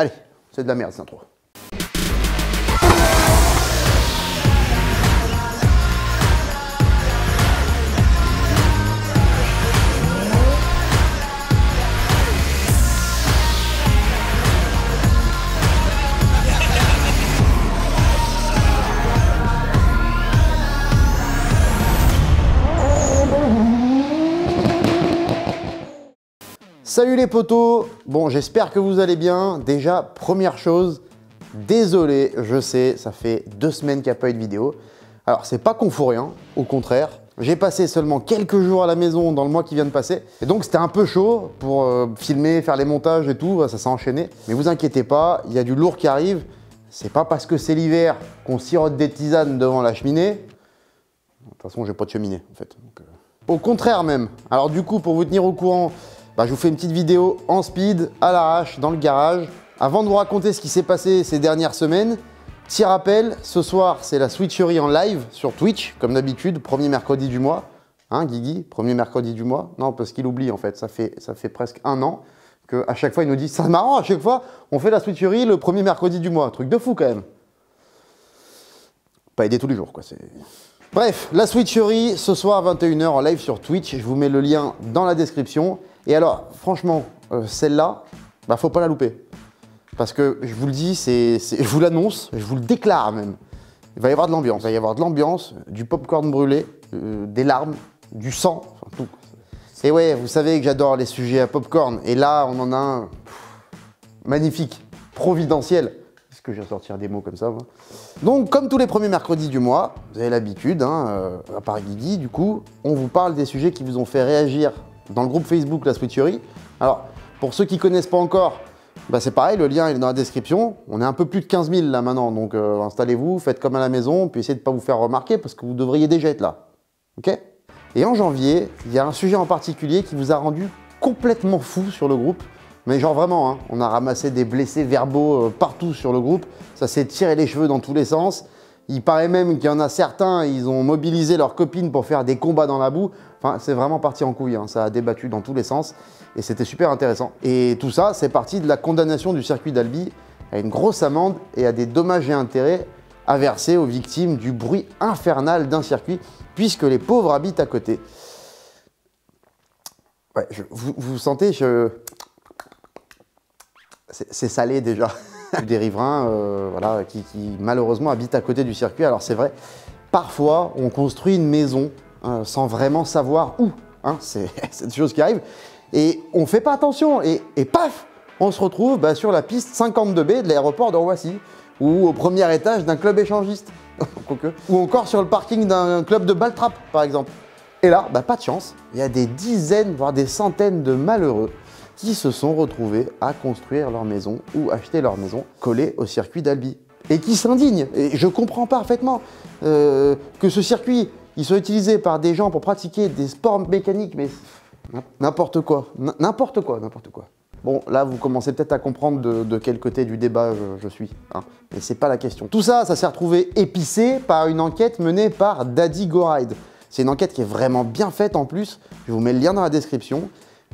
Allez, c'est de la merde cette intro. Salut les potos, bon j'espère que vous allez bien. Déjà, première chose, désolé, je sais, ça fait 2 semaines qu'il n'y a pas eu de vidéo. Alors c'est pas qu'on fout rien, au contraire. J'ai passé seulement quelques jours à la maison dans le mois qui vient de passer. Et donc c'était un peu chaud pour filmer, faire les montages et tout, ça s'est enchaîné. Mais vous inquiétez pas, il y a du lourd qui arrive. C'est pas parce que c'est l'hiver qu'on sirote des tisanes devant la cheminée. De toute façon, j'ai pas de cheminée en fait. Donc, au contraire même. Alors du coup, pour vous tenir au courant, je vous fais une petite vidéo en speed, à l'arrache, dans le garage. Avant de vous raconter ce qui s'est passé ces dernières semaines, petit rappel, ce soir c'est la switcherie en live sur Twitch, comme d'habitude, premier mercredi du mois. Hein Guigui, premier mercredi du mois? Non, parce qu'il oublie en fait, ça fait presque 1 an qu'à chaque fois il nous dit, c'est marrant, à chaque fois on fait la switcherie le premier mercredi du mois. Truc de fou quand même. Pas aider tous les jours quoi, c'est... Bref, la switcherie ce soir à 21 h en live sur Twitch, je vous mets le lien dans la description. Et alors, franchement, celle-là, faut pas la louper. Parce que, je vous le dis, je vous l'annonce, je vous le déclare même. Il va y avoir de l'ambiance. Il va y avoir de l'ambiance, du popcorn brûlé, des larmes, du sang, enfin tout. Et ouais, vous savez que j'adore les sujets à popcorn. Et là, on en a un magnifique, providentiel. Est-ce que je vais sortir des mots comme ça, moi? Donc, comme tous les premiers mercredis du mois, vous avez l'habitude, à part Guigui, du coup, on vous parle des sujets qui vous ont fait réagir dans le groupe Facebook La Switcherie. Alors, pour ceux qui ne connaissent pas encore, c'est pareil, le lien il est dans la description. On est un peu plus de 15 000 là maintenant, donc installez-vous, faites comme à la maison, puis essayez de ne pas vous faire remarquer parce que vous devriez déjà être là. Ok? Et en janvier, il y a un sujet en particulier qui vous a rendu complètement fou sur le groupe. Mais genre vraiment, hein, on a ramassé des blessés verbaux partout sur le groupe. Ça s'est tiré les cheveux dans tous les sens. Il paraît même qu'il y en a certains, ils ont mobilisé leurs copines pour faire des combats dans la boue. Enfin, c'est vraiment parti en couille, hein. Ça a débattu dans tous les sens et c'était super intéressant. Et tout ça, c'est parti de la condamnation du circuit d'Albi à une grosse amende et à des dommages et intérêts à verser aux victimes du bruit infernal d'un circuit, puisque les pauvres habitent à côté. Ouais, vous sentez, c'est salé déjà. Des riverains voilà, qui malheureusement habitent à côté du circuit. Alors c'est vrai, parfois on construit une maison sans vraiment savoir où. Hein, c'est des choses qui arrivent. Et on ne fait pas attention. Et paf, on se retrouve sur la piste 52B de l'aéroport de Roissy ou au premier étage d'un club échangiste. Ou encore sur le parking d'un club de ball-trap par exemple. Et là, pas de chance, il y a des dizaines, voire des centaines de malheureux qui se sont retrouvés à construire leur maison ou acheter leur maison collée au circuit d'Albi. Et qui s'indignent. Et je comprends parfaitement que ce circuit, il soit utilisé par des gens pour pratiquer des sports mécaniques, mais n'importe quoi. N'importe quoi. Bon, là, vous commencez peut-être à comprendre de quel côté du débat je suis. Hein. Mais c'est pas la question. Tout ça, ça s'est retrouvé épicé par une enquête menée par Daddy Go Ride. C'est une enquête qui est vraiment bien faite en plus. Je vous mets le lien dans la description.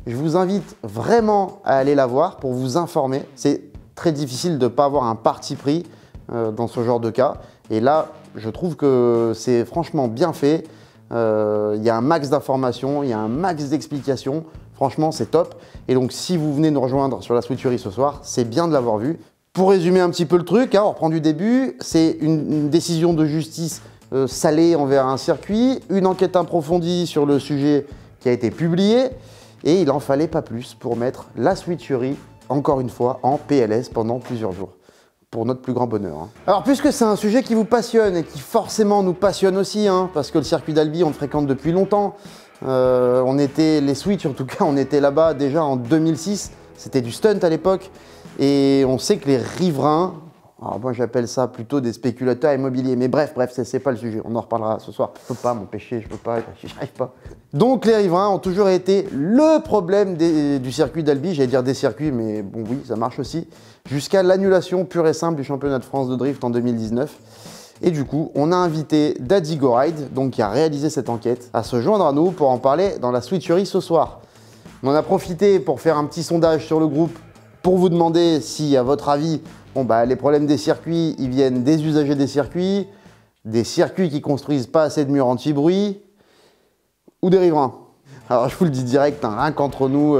Je vous invite vraiment à aller la voir pour vous informer. C'est très difficile de ne pas avoir un parti pris dans ce genre de cas. Et là, je trouve que c'est franchement bien fait. Il y a un max d'informations, il y a un max d'explications. Franchement, c'est top. Et donc, si vous venez nous rejoindre sur la switcherie ce soir, c'est bien de l'avoir vu. Pour résumer un petit peu le truc, on reprend du début. C'est une décision de justice salée envers un circuit, une enquête approfondie sur le sujet qui a été publiée. Et il n'en fallait pas plus pour mettre la switcherie, encore une fois, en PLS pendant plusieurs jours. Pour notre plus grand bonheur. Hein. Alors, puisque c'est un sujet qui vous passionne et qui forcément nous passionne aussi, parce que le circuit d'Albi, on le fréquente depuis longtemps. Les Switch, en tout cas, on était là-bas déjà en 2006. C'était du stunt à l'époque. Et on sait que les riverains, alors moi j'appelle ça plutôt des spéculateurs immobiliers, mais bref, c'est pas le sujet, on en reparlera ce soir. Je peux pas m'empêcher, je peux pas, j'y arrive pas. Donc les riverains ont toujours été le problème du circuit d'Albi, j'allais dire des circuits, mais bon oui, ça marche aussi, jusqu'à l'annulation pure et simple du championnat de France de drift en 2019. Et du coup, on a invité Daddy Go Ride, donc qui a réalisé cette enquête, à se joindre à nous pour en parler dans la switcherie ce soir. On en a profité pour faire un petit sondage sur le groupe pour vous demander si, à votre avis, bon, bah, les problèmes des circuits, ils viennent des usagers des circuits qui construisent pas assez de murs anti-bruit, ou des riverains. Alors je vous le dis direct, hein, rien qu'entre nous,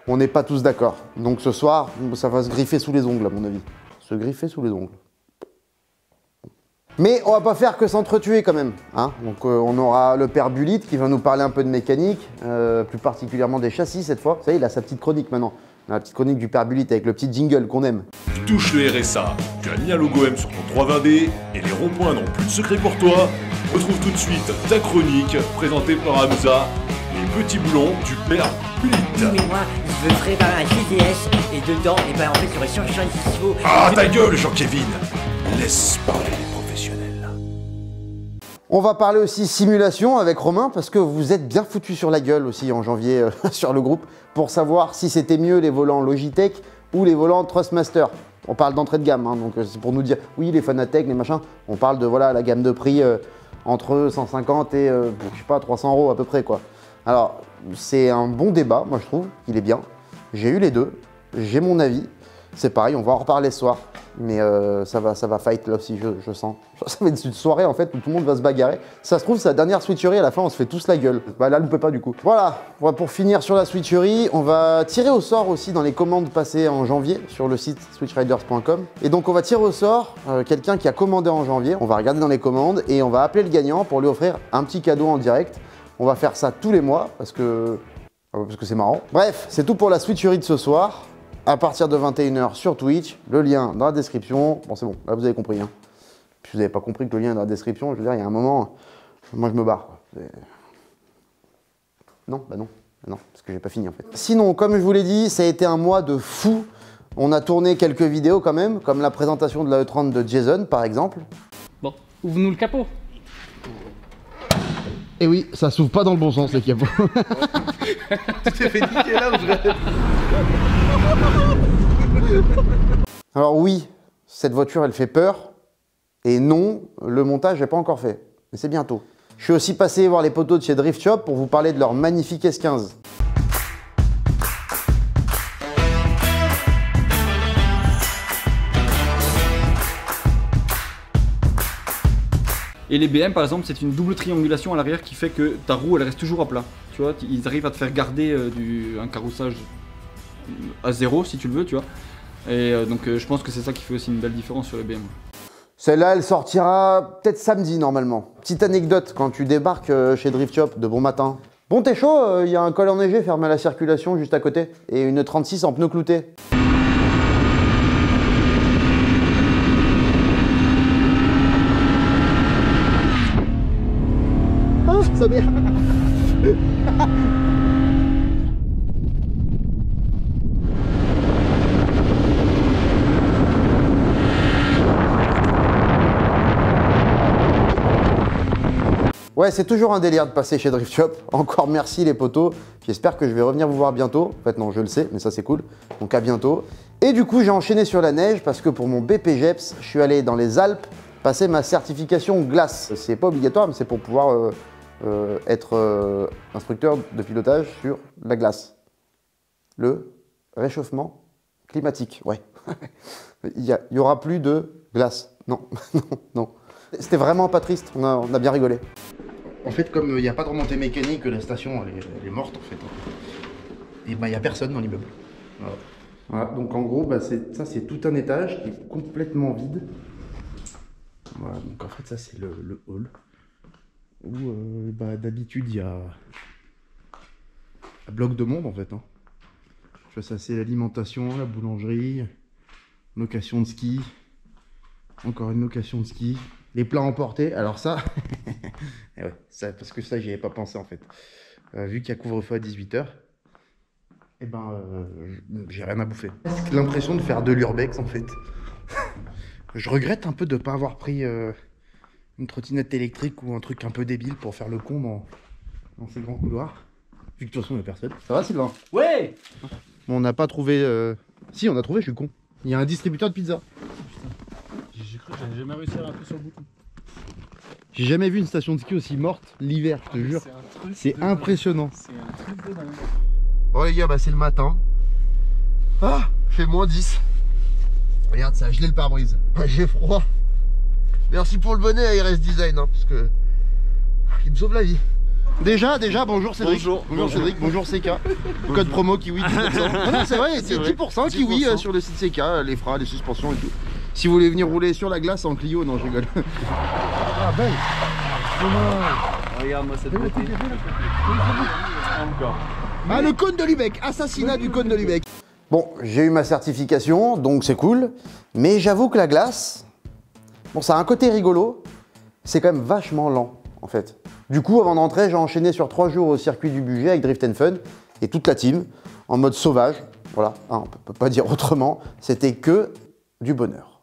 on n'est pas tous d'accord. Donc ce soir, ça va se griffer sous les ongles à mon avis. Se griffer sous les ongles. Mais on va pas faire que s'entretuer quand même. Hein. Donc on aura le père Bulite qui va nous parler un peu de mécanique, plus particulièrement des châssis cette fois. Vous savez, il a sa petite chronique maintenant. La petite chronique du père Bulite avec le petit jingle qu'on aime. Tu touches le RSA, tu as mis un logo M sur ton 320D et les ronds-points n'ont plus de secret pour toi. Retrouve tout de suite ta chronique présentée par Hamza, les petits boulons du père Bulite. Mais moi, je veux préparer un GTS et dedans, et ben en fait, il y aurait 170 chevaux. Ah ta gueule Jean-Kévin, laisse parler les professionnels. On va parler aussi simulation avec Romain parce que vous êtes bien foutu sur la gueule aussi en janvier sur le groupe pour savoir si c'était mieux les volants Logitech ou les volants Trustmaster. On parle d'entrée de gamme, hein, donc c'est pour nous dire oui les Fanatec, les machins. On parle de voilà la gamme de prix entre 150 et je sais pas 300 € à peu près quoi. Alors c'est un bon débat, moi je trouve qu'il est bien. J'ai eu les deux, j'ai mon avis. C'est pareil, on va en reparler ce soir. Mais ça va fight là aussi, je sens. Ça va être une soirée en fait où tout le monde va se bagarrer. Ça se trouve, c'est la dernière switcherie, à la fin on se fait tous la gueule. Bah là, elle ne peut pas du coup. Voilà, pour finir sur la switcherie, on va tirer au sort aussi dans les commandes passées en janvier sur le site switchriders.com. Et donc on va tirer au sort quelqu'un qui a commandé en janvier. On va regarder dans les commandes et on va appeler le gagnant pour lui offrir un petit cadeau en direct. On va faire ça tous les mois parce que c'est marrant. Bref, c'est tout pour la switcherie de ce soir. À partir de 21 h sur Twitch, le lien dans la description. Bon, c'est bon, là vous avez compris. Hein. Si vous n'avez pas compris que le lien est dans la description, je veux dire, il y a un moment, moi je me barre. Non, bah non, parce que j'ai pas fini en fait. Sinon, comme je vous l'ai dit, ça a été un mois de fou. On a tourné quelques vidéos quand même, comme la présentation de la E30 de Jason par exemple. Bon, ouvre-nous le capot. Et oui, ça s'ouvre pas dans le bon sens les capots. Tu t'es fait niquer là ou je... Alors oui, cette voiture elle fait peur. Et non, le montage n'est pas encore fait. Mais c'est bientôt. Je suis aussi passé voir les potos de chez Drift Shop pour vous parler de leur magnifique S15. Et les BM par exemple, c'est une double triangulation à l'arrière qui fait que ta roue elle reste toujours à plat. Tu vois, ils arrivent à te faire garder un carrossage à zéro si tu le veux, tu vois. Et donc je pense que c'est ça qui fait aussi une belle différence sur les BM. Celle-là, elle sortira peut-être samedi normalement. Petite anecdote, quand tu débarques chez Drift Shop de bon matin. Bon, t'es chaud, il y a un col enneigé fermé à la circulation juste à côté. Et une 36 en pneus cloutés. Ah, ça merde. Ouais, c'est toujours un délire de passer chez Drift Shop. Encore merci les potos. J'espère que je vais revenir vous voir bientôt. En fait non, je le sais, mais ça c'est cool. Donc à bientôt. Et du coup, j'ai enchaîné sur la neige parce que pour mon BPGEPS, je suis allé dans les Alpes passer ma certification glace. C'est pas obligatoire, mais c'est pour pouvoir être instructeur de pilotage sur la glace. Le réchauffement climatique, ouais. Il y aura plus de glace. Non, non. C'était vraiment pas triste, on a bien rigolé. En fait, comme il n'y a pas de remontée mécanique, la station elle est morte en fait. Et bah il n'y a personne dans l'immeuble. Voilà, donc en gros, bah, ça c'est tout un étage qui est complètement vide. Voilà, donc en fait ça c'est le hall. Où bah, d'habitude il y a un bloc de monde en fait. Hein. Tu vois, ça c'est l'alimentation, la boulangerie, location de ski, encore une location de ski. Les plats emportés, alors ça, et ouais, ça parce que ça j'y avais pas pensé en fait. Vu qu'il y a couvre-feu à 18 h, et ben j'ai rien à bouffer. J'ai l'impression de faire de l'urbex en fait. Je regrette un peu de ne pas avoir pris une trottinette électrique ou un truc un peu débile pour faire le con dans ces grands couloirs. Vu que de toute façon il n'y a personne. Ça va Sylvain? Ouais. Bon, on n'a pas trouvé... Si, on a trouvé, je suis con. Il y a un distributeur de pizza. J'ai cru que j'avais jamais réussi à appuyer sur le bouton. J'ai jamais vu une station de ski aussi morte l'hiver, je te jure. C'est impressionnant. C'est un truc de dingue. Bon les gars, bah c'est le matin. Ah, fait -10. Regarde, ça a gelé le pare-brise. J'ai froid. Merci pour le bonnet à RS Design, hein, parce que il me sauve la vie. Déjà, bonjour Cédric. Bonjour Cédric, bonjour CK. Code promo Kiwi 10%. Non, c'est vrai, c'est 10% Kiwi sur le site CK, les freins, les suspensions et tout. Si vous voulez venir rouler sur la glace en Clio, non, je rigole. Ah, belle. Regarde-moi cette beauté. Encore. Ah, le cône de Lubeck, assassinat du cône de Lubeck. Bon, j'ai eu ma certification, donc c'est cool. Mais j'avoue que la glace, bon, ça a un côté rigolo. C'est quand même vachement lent, en fait. Du coup, avant d'entrer, j'ai enchaîné sur 3 jours au circuit du budget avec Drift & Fun et toute la team, en mode sauvage. Voilà, hein, on peut pas dire autrement. C'était que du bonheur.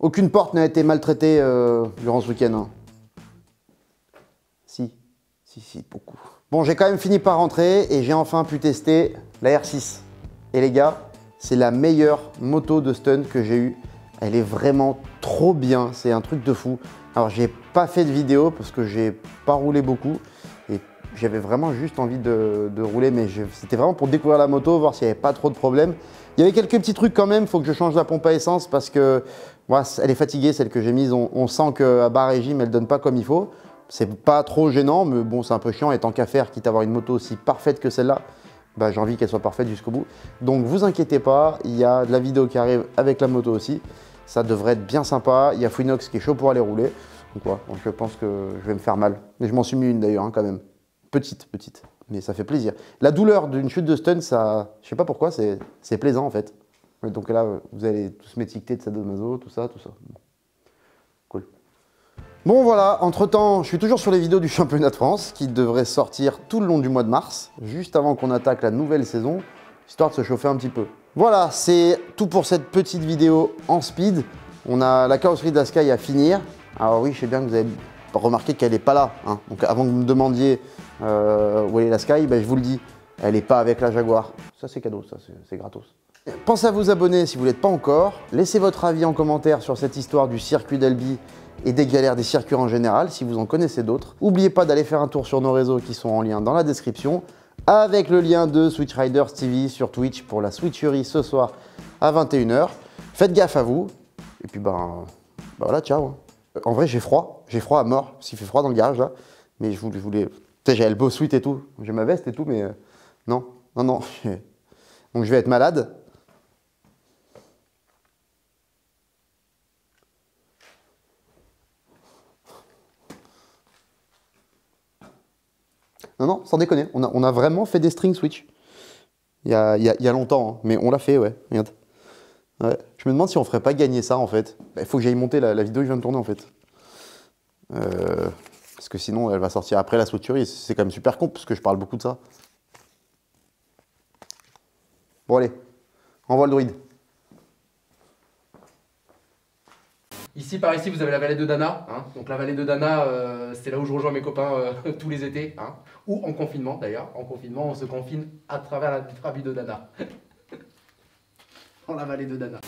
Aucune porte n'a été maltraitée durant ce week-end. Hein. Si, beaucoup. Bon, j'ai quand même fini par rentrer et j'ai enfin pu tester la R6. Et les gars, c'est la meilleure moto de stun que j'ai eue. Elle est vraiment trop bien, c'est un truc de fou. Alors, j'ai pas fait de vidéo parce que j'ai pas roulé beaucoup. Et j'avais vraiment juste envie de rouler, mais c'était vraiment pour découvrir la moto, voir s'il n'y avait pas trop de problèmes. Il y avait quelques petits trucs quand même, il faut que je change la pompe à essence parce que voilà, elle est fatiguée, celle que j'ai mise. On sent qu'à bas régime, elle donne pas comme il faut. C'est pas trop gênant, mais bon, c'est un peu chiant. Et tant qu'à faire, quitte à avoir une moto aussi parfaite que celle-là, bah, j'ai envie qu'elle soit parfaite jusqu'au bout. Donc vous inquiétez pas, il y a de la vidéo qui arrive avec la moto aussi. Ça devrait être bien sympa. Il y a Fouinox qui est chaud pour aller rouler. Donc voilà, je pense que je vais me faire mal. Mais je m'en suis mis une d'ailleurs, hein, quand même. Petite. Mais ça fait plaisir. La douleur d'une chute de stun, ça, je sais pas pourquoi, c'est plaisant en fait. Donc là, vous allez tous m'étiqueter de sadomaso, tout ça. Cool. Bon voilà, entre-temps, je suis toujours sur les vidéos du championnat de France qui devrait sortir tout le long du mois de mars, juste avant qu'on attaque la nouvelle saison, histoire de se chauffer un petit peu. Voilà, c'est tout pour cette petite vidéo en speed. On a la carrosserie de la Sky à finir. Alors oui, je sais bien que vous avez remarqué qu'elle n'est pas là. Hein. Donc avant que vous me demandiez où est la Sky, ben, je vous le dis, elle n'est pas avec la Jaguar. Ça c'est cadeau, ça c'est gratos. Pensez à vous abonner si vous ne l'êtes pas encore. Laissez votre avis en commentaire sur cette histoire du circuit d'Albi et des galères des circuits en général, si vous en connaissez d'autres. N'oubliez pas d'aller faire un tour sur nos réseaux qui sont en lien dans la description, avec le lien de Switch Riders TV sur Twitch pour la switcherie ce soir à 21 h. Faites gaffe à vous, et puis bah voilà, ciao. En vrai, j'ai froid à mort, parce qu'il fait froid dans le garage là, mais je voulais... Tu sais, j'ai le beau sweat et tout, j'ai ma veste et tout, mais non. Donc je vais être malade. Non, sans déconner, on a vraiment fait des string switch. Il y a longtemps, hein, mais on l'a fait, ouais, regarde. Ouais. Je me demande si on ferait pas gagner ça, en fait. Il faut que j'aille monter la vidéo que je viens de tourner, en fait. Parce que sinon, elle va sortir après la switcherie. C'est quand même super con, parce que je parle beaucoup de ça. Bon, allez, envoie le druide. Ici, par ici, vous avez la vallée de Dana. Hein. Donc la vallée de Dana, c'est là où je rejoins mes copains tous les étés. Hein. Ou en confinement d'ailleurs. En confinement, on se confine à travers la vitre à vie de Dana. Dans la vallée de Dana.